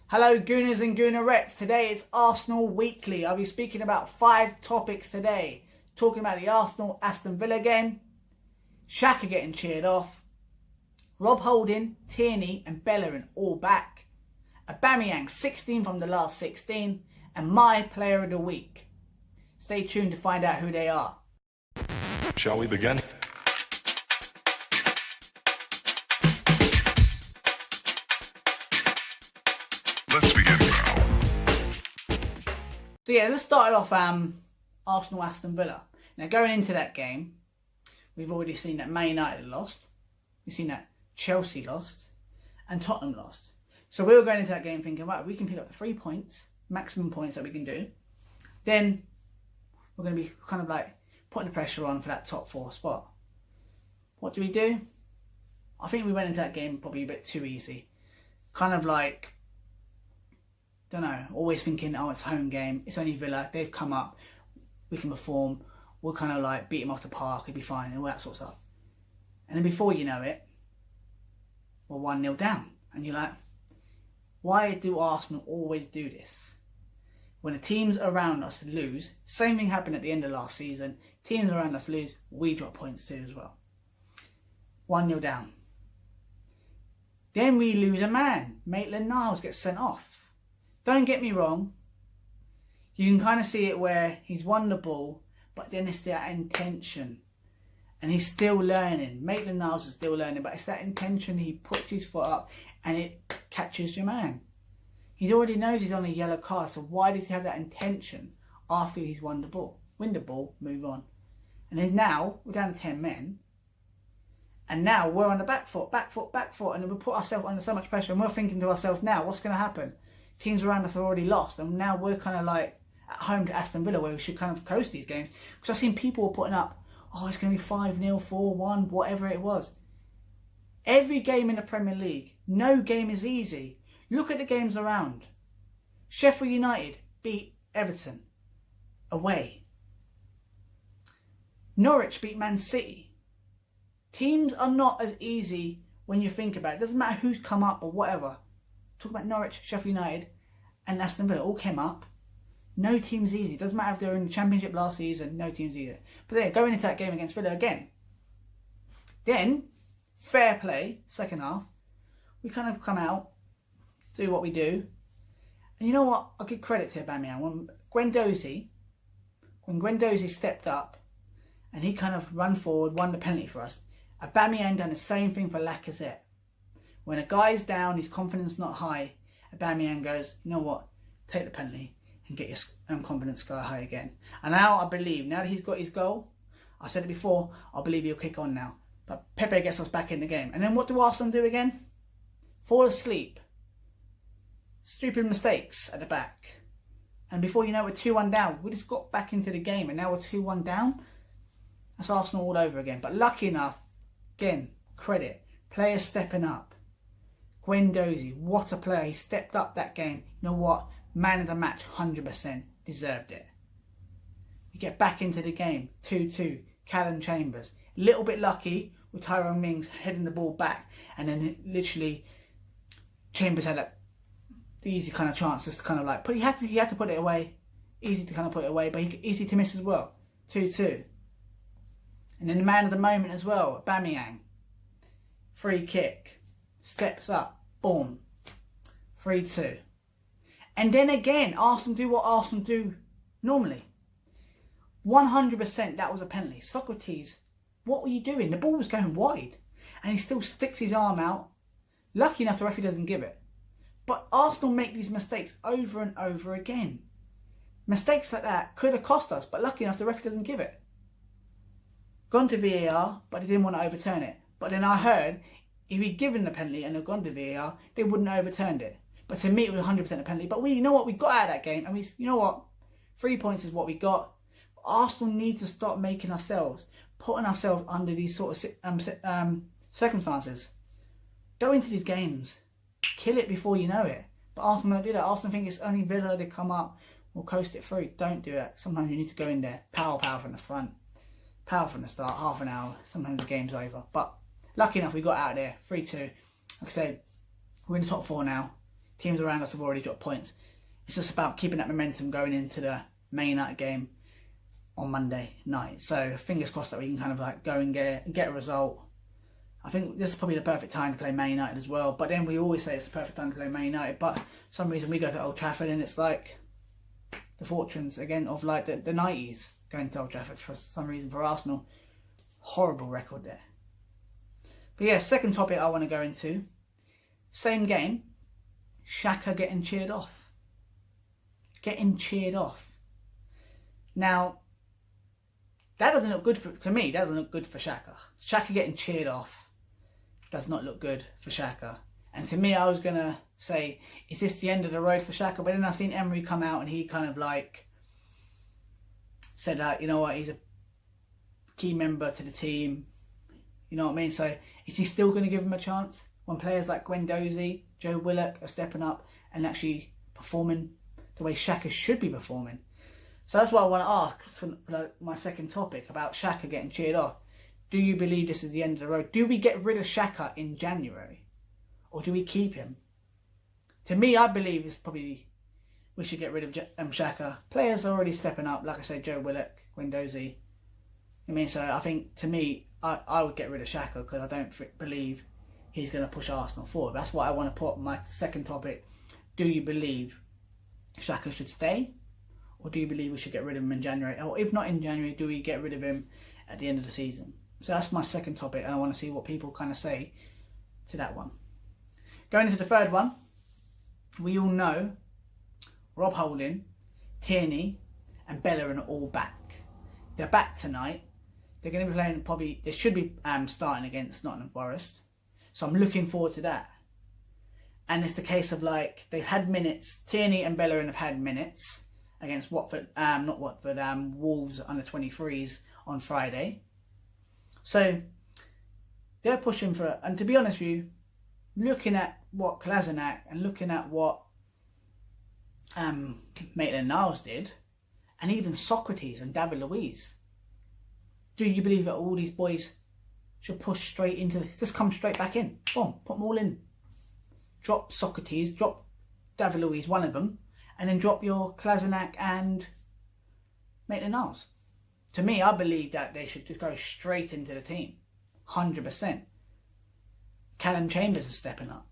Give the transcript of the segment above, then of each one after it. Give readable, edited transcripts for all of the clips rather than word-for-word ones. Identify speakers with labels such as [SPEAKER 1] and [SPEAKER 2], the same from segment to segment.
[SPEAKER 1] Hello Gooners and Goonerettes, today it's Arsenal Weekly. I'll be speaking about 5 topics today. Talking about the Arsenal-Aston Villa game, Xhaka getting cheered off, Rob Holding, Tierney and Bellerin all back, Aubameyang 16 from the last 16, and my player of the week. Stay tuned to find out who they are.
[SPEAKER 2] Shall we begin? Let's begin now.
[SPEAKER 1] So yeah, let's start it off Arsenal-Aston Villa. Now going into that game, we've already seen that Man United lost, we've seen that Chelsea lost, and Tottenham lost. So we were going into that game thinking, right, we can pick up the 3 points, maximum points that we can do. Then we're going to be kind of like putting the pressure on for that top 4 spot. What do we do? I think we went into that game probably a bit too easy. Kind of like, don't know, always thinking, oh, it's a home game, it's only Villa, they've come up, we can perform, we'll kind of like beat them off the park, it'll be fine, and all that sort of stuff. And then before you know it, we're 1-0 down. And you're like, why do Arsenal always do this? When the teams around us lose, same thing happened at the end of last season, teams around us lose, we drop points too as well. 1-0 down. Then we lose a man. Maitland-Niles gets sent off. Don't get me wrong, you can kind of see it where he's won the ball, but then it's that intention. And he's still learning. Maitland-Niles is still learning, but it's that intention. He puts his foot up and it catches your man. He already knows he's on a yellow card, so why does he have that intention after he's won the ball? Win the ball, move on. And then now, we're down to 10 men. And now we're on the back foot. And then we put ourselves under so much pressure. And we're thinking to ourselves now, what's going to happen? Teams around us have already lost. And now we're kind of like at home to Aston Villa, where we should kind of coast these games. Because I've seen people putting up, oh, it's going to be 5-0, 4-1, whatever it was. Every game in the Premier League, no game is easy. Look at the games around. Sheffield United beat Everton away. Norwich beat Man City. Teams are not as easy when you think about it. It doesn't matter who's come up or whatever. Talk about Norwich, Sheffield United and Aston Villa all came up. No team's easy. It doesn't matter if they were in the Championship last season, no team's easy. But then going into that game against Villa again. Then, fair play, second half. We kind of come out, do what we do. And you know what? I'll give credit to Aubameyang. When Guendouzi stepped up and he kind of run forward, won the penalty for us, Aubameyang done the same thing for Lacazette. When a guy's down, his confidence not high, Aubameyang goes, you know what? Take the penalty and get your confidence sky high again. And now I believe, now that he's got his goal, I said it before, I believe he'll kick on now. But Pepe gets us back in the game. And then what do Arsenal do again? Fall asleep. Stupid mistakes at the back. And before you know it, we're 2-1 down. We just got back into the game and now we're 2-1 down. That's Arsenal all over again. But lucky enough, again, credit. Players stepping up. Guendouzi, what a player. He stepped up that game. You know what? Man of the match, 100%. Deserved it. We get back into the game. 2-2. Callum Chambers. A little bit lucky with Tyrone Mings heading the ball back. And then literally Chambers had that easy kind of chance just to kind of like... But he had to put it away. Easy to kind of put it away. But easy to miss as well. 2-2. And then the man of the moment as well. Aubameyang. Free kick. Steps up. Boom. 3-2. And then again, Arsenal do what Arsenal do normally. 100% that was a penalty. Socrates, what were you doing? The ball was going wide. And he still sticks his arm out. Lucky enough the referee doesn't give it. But Arsenal make these mistakes over and over again. Mistakes like that could have cost us. But lucky enough the referee doesn't give it. Gone to VAR, but they didn't want to overturn it. But then I heard, if he'd given the penalty and had gone to VAR, they wouldn't have overturned it. But to me, it was 100% a penalty. But you know what? We got out of that game. And you know what? 3 points is what we got. Arsenal need to stop making ourselves, putting ourselves under these sort of circumstances. Go into these games. Kill it before you know it. But Arsenal don't do that. Arsenal think it's only Villa, they come up, we'll coast it through. Don't do that. Sometimes you need to go in there. Power from the front. Power from the start. Half an hour. Sometimes the game's over. But lucky enough, we got out of there. 3-2. Like I said, we're in the top 4 now. Teams around us have already dropped points. It's just about keeping that momentum going into the Man United game on Monday night. So fingers crossed that we can kind of like go and get a result. I think this is probably the perfect time to play Man United as well. But then we always say it's the perfect time to play Man United. But for some reason we go to Old Trafford and it's like the fortunes again of like the 90s going to Old Trafford for some reason for Arsenal. Horrible record there. But yeah, second topic I want to go into. Same game. Xhaka getting cheered off. Getting cheered off. Now, that doesn't look good to me. That doesn't look good for Xhaka. Xhaka getting cheered off does not look good for Xhaka. And to me, I was going to say, is this the end of the road for Xhaka? But then I seen Emery come out and he kind of like said that, you know what, he's a key member to the team. You know what I mean? So is he still going to give him a chance when players like Guendouzi, Joe Willock are stepping up and actually performing the way Xhaka should be performing? So that's what I want to ask for my second topic about Xhaka getting cheered off. Do you believe this is the end of the road? Do we get rid of Xhaka in January? Or do we keep him? To me, I believe it's probably we should get rid of Xhaka. Players are already stepping up. Like I said, Joe Willock, Guendouzi. I mean, so I think, to me, I would get rid of Xhaka because I don't believe he's going to push Arsenal forward. That's what I want to put on my second topic. Do you believe Xhaka should stay? Or do you believe we should get rid of him in January? Or if not in January, do we get rid of him at the end of the season? So that's my second topic, and I want to see what people kind of say to that one. Going into the third one, we all know Rob Holding, Tierney and Bellerin are all back. They're back tonight. They're going to be playing probably, they should be starting against Nottingham Forest. So I'm looking forward to that. And it's the case of like, they've had minutes, Tierney and Bellerin have had minutes against Watford, Wolves under 23s on Friday. So they're pushing for it. And to be honest with you, looking at what Kolasinac and looking at what Maitland-Niles did, and even Socrates and David Luiz, do you believe that all these boys should push straight into just come straight back in? Boom, put them all in. Drop Socrates, drop David Luiz, one of them, and then drop your Kolasinac and Maitland-Niles. To me, I believe that they should just go straight into the team. 100%. Callum Chambers is stepping up.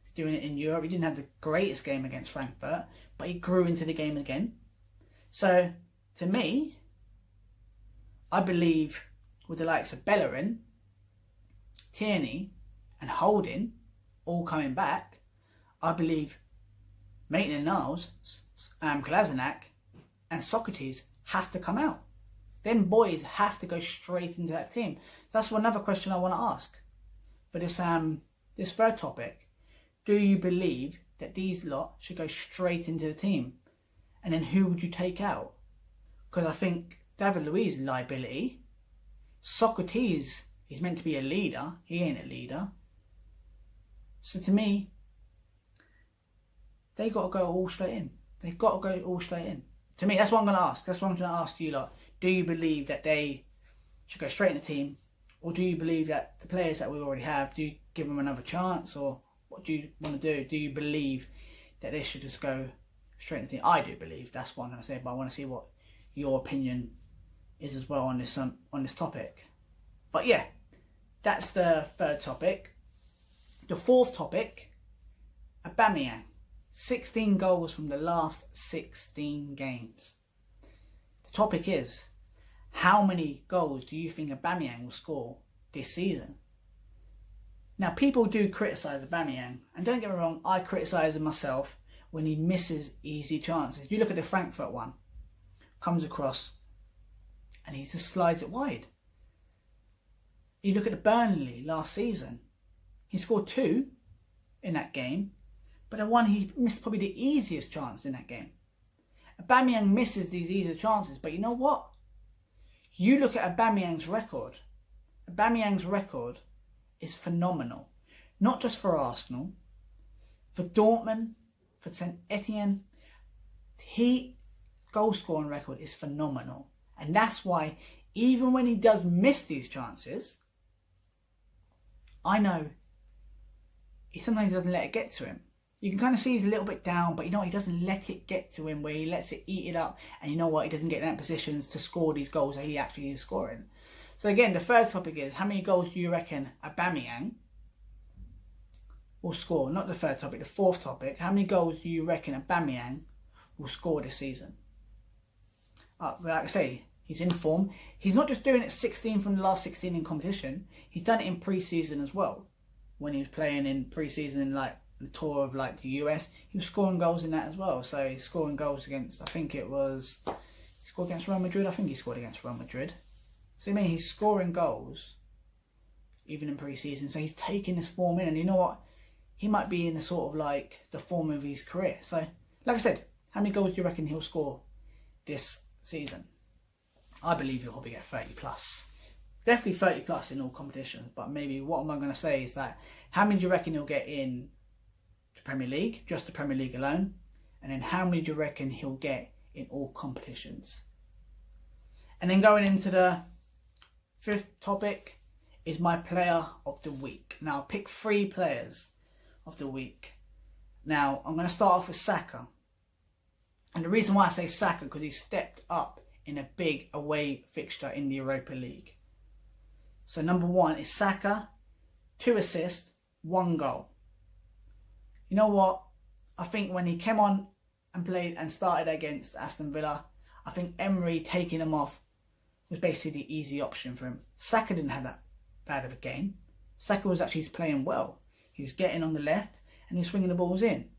[SPEAKER 1] He's doing it in Europe. He didn't have the greatest game against Frankfurt, but he grew into the game again. So, to me, I believe with the likes of Bellerin, Tierney and Holding all coming back, I believe Maitland-Niles, Kolasinac and Socrates have to come out. Them boys have to go straight into that team. That's another question I want to ask for this third topic. Do you believe that these lot should go straight into the team? And then who would you take out? Because I think David Luiz is a liability. Socrates is meant to be a leader. He ain't a leader. So to me, they got to go all straight in. They've got to go all straight in. To me, that's what I'm going to ask. That's what I'm going to ask you lot. Do you believe that they should go straight in the team? Or do you believe that the players that we already have, do you give them another chance? Or what do you want to do? Do you believe that they should just go straight in the team? I do believe. That's what I'm going to say. But I want to see what your opinion is as well on this topic. But yeah, that's the third topic. The fourth topic, Aubameyang. 16 goals from the last 16 games. The topic is, how many goals do you think Aubameyang will score this season? Now, people do criticise Aubameyang, and don't get me wrong, I criticise him myself when he misses easy chances. You look at the Frankfurt one, comes across, and he just slides it wide. You look at the Burnley last season, he scored 2 in that game, but the one he missed probably the easiest chance in that game. Aubameyang misses these easier chances, but you know what? You look at Aubameyang's record. Aubameyang's record is phenomenal. Not just for Arsenal, for Dortmund, for St Etienne. His goal scoring record is phenomenal. And that's why, even when he does miss these chances, I know he sometimes doesn't let it get to him. You can kind of see he's a little bit down, but you know what? He doesn't let it get to him where he lets it eat it up. And you know what? He doesn't get in that positions to score these goals that he actually is scoring. So again, the third topic is, how many goals do you reckon Aubameyang will score? Not the third topic, the fourth topic. How many goals do you reckon Aubameyang will score this season? Like I say, he's in form. He's not just doing it 16 from the last 16 in competition. He's done it in pre-season as well. When he was playing in pre-season in like the tour of like the US, he was scoring goals in that as well. So he's scoring goals against, I think it was, he scored against Real Madrid. I think he scored against Real Madrid. So I mean, he's scoring goals even in pre-season. So he's taking this form in, and you know what? He might be in the sort of like the form of his career. So like I said, how many goals do you reckon he'll score this season? I believe he'll probably get 30 plus. Definitely 30 plus in all competitions. But maybe what am I going to say is that, how many do you reckon he'll get in the Premier League, just the Premier League alone? And then how many do you reckon he'll get in all competitions? And then going into the fifth topic is my player of the week. Now, I'll pick 3 players of the week. Now, I'm going to start off with Saka. And the reason why I say Saka, because he stepped up in a big away fixture in the Europa League. So number 1 is Saka, 2 assists, 1 goal. You know what? I think when he came on and played and started against Aston Villa, I think Emery taking him off was basically the easy option for him. Saka didn't have that bad of a game. Saka was actually playing well. He was getting on the left and he was swinging the balls in.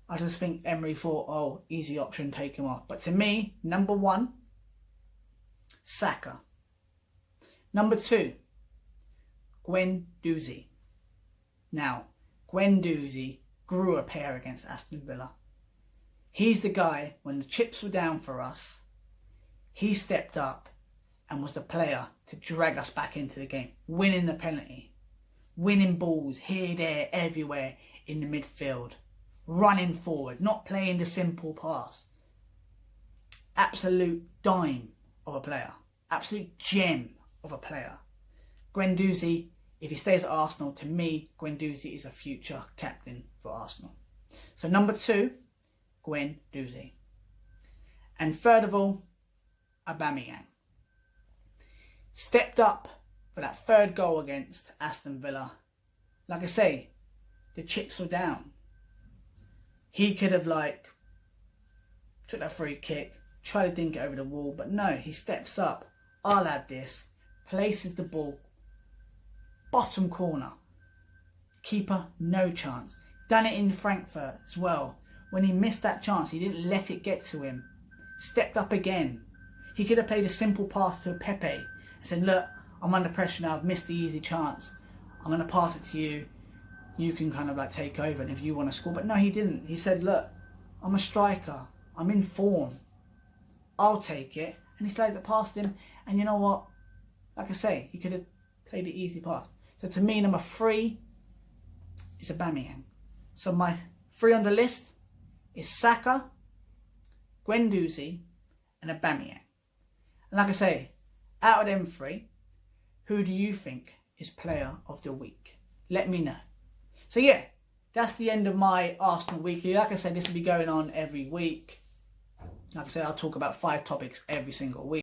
[SPEAKER 1] I just think Emery thought, oh, easy option, take him off. But to me, number 1, Saka. Number 2, Guendouzi. Now, Guendouzi grew a pair against Aston Villa. He's the guy, when the chips were down for us, he stepped up and was the player to drag us back into the game, winning the penalty, winning balls here, there, everywhere in the midfield, running forward, not playing the simple pass. Absolute dime of a player, absolute gem of a player. Guendouzi, if he stays at Arsenal, to me, Guendouzi is a future captain for Arsenal. So number 2, Guendouzi. And third of all, Aubameyang. Stepped up for that 3rd goal against Aston Villa. Like I say, the chips were down. He could have took that free kick, tried to dink it over the wall, but no, he steps up. I'll have this. Places the ball. Bottom corner. Keeper, no chance. Done it in Frankfurt as well. When he missed that chance, he didn't let it get to him. Stepped up again. He could have played a simple pass to Pepe and said, look, I'm under pressure now, I've missed the easy chance. I'm going to pass it to you. You can kind of take over, and if you want to score. But no, he didn't. He said, look, I'm a striker. I'm in form. I'll take it. And he slides it past him. And you know what? Like I say, he could have played the easy pass. So to me, number 3 is Aubameyang. So my 3 on the list is Saka, Guendouzi, and Aubameyang. And like I say, out of them 3, who do you think is player of the week? Let me know. So yeah, that's the end of my Arsenal Weekly. Like I said, this will be going on every week. Like I said, I'll talk about 5 topics every single week.